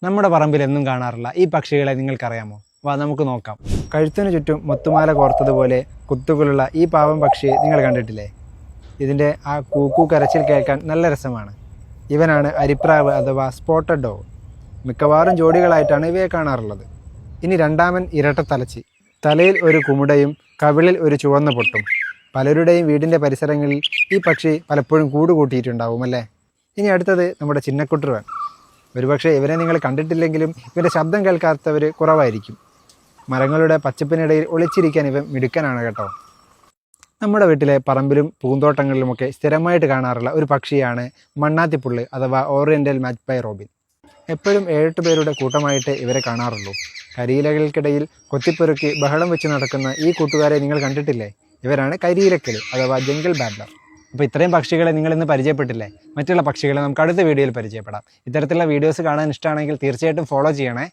നമ്മുടെ പറമ്പിൽ എന്നും കാണാറില്ല ഈ പക്ഷികളെ നിങ്ങൾക്കറിയാമോ? വാ നമുക്ക് നോക്കാം. കഴുത്തിനു ചുറ്റും മുത്തുമാല കോർത്തതുപോലെ കുത്തുകളുള്ള ഈ പാവം പക്ഷിയെ നിങ്ങൾ കണ്ടിട്ടില്ലേ? ഇതിൻ്റെ ആ കൂക്കു കരച്ചിൽ കേൾക്കാൻ നല്ല രസമാണ്. ഇവനാണ് അരിപ്രാവ് അഥവാ സ്പോട്ടഡ് ഡോവ്. മിക്കവാറും ജോഡികളായിട്ടാണ് ഇവയെ കാണാറുള്ളത്. ഇനി രണ്ടാമൻ ഇരട്ടത്തലച്ചി. തലയിൽ ഒരു കുമുടയും കവിളിൽ ഒരു ചുവന്ന പൊട്ടും. പലരുടെയും വീടിൻ്റെ പരിസരങ്ങളിൽ ഈ പക്ഷി പലപ്പോഴും കൂട് കൂട്ടിയിട്ടുണ്ടാവും അല്ലേ? ഇനി അടുത്തത് നമ്മുടെ ചിന്നക്കുട്ടുവൻ. ഒരുപക്ഷെ ഇവനെ നിങ്ങൾ കണ്ടിട്ടില്ലെങ്കിലും ഇവൻ്റെ ശബ്ദം കേൾക്കാത്തവർ കുറവായിരിക്കും. മരങ്ങളുടെ പച്ചപ്പിനിടയിൽ ഒളിച്ചിരിക്കാൻ ഇവൻ മിടുക്കനാണ് കേട്ടോ. നമ്മുടെ വീട്ടിലെ പറമ്പിലും പൂന്തോട്ടങ്ങളിലുമൊക്കെ സ്ഥിരമായിട്ട് കാണാറുള്ള ഒരു പക്ഷിയാണ് മണ്ണാത്തിപ്പുള്ള് അഥവാ ഓറിയൻ്റൽ മാഗ്പൈ റോബിൻ. എപ്പോഴും 7-8 പേരുടെ കൂട്ടമായിട്ട് ഇവരെ കാണാറുള്ളൂ. കരിയിലകൾക്കിടയിൽ കൊത്തിപ്പെറുക്കി ബഹളം വെച്ച് നടക്കുന്ന ഈ കൂട്ടുകാരെ നിങ്ങൾ കണ്ടിട്ടില്ലേ? ഇവരാണ് കരിയിലക്കൽ അഥവാ ജംഗിൾ ബാബ്ലർ. അപ്പോൾ ഇത്രയും പക്ഷികളെ നിങ്ങളിന്ന് പരിചയപ്പെട്ടില്ലേ? മറ്റുള്ള പക്ഷികളെ നമുക്ക് അടുത്ത വീഡിയോയിൽ പരിചയപ്പെടാം. ഇത്തരത്തിലുള്ള വീഡിയോസ് കാണാൻ ഇഷ്ടമാണെങ്കിൽ തീർച്ചയായിട്ടും ഫോളോ ചെയ്യണേ.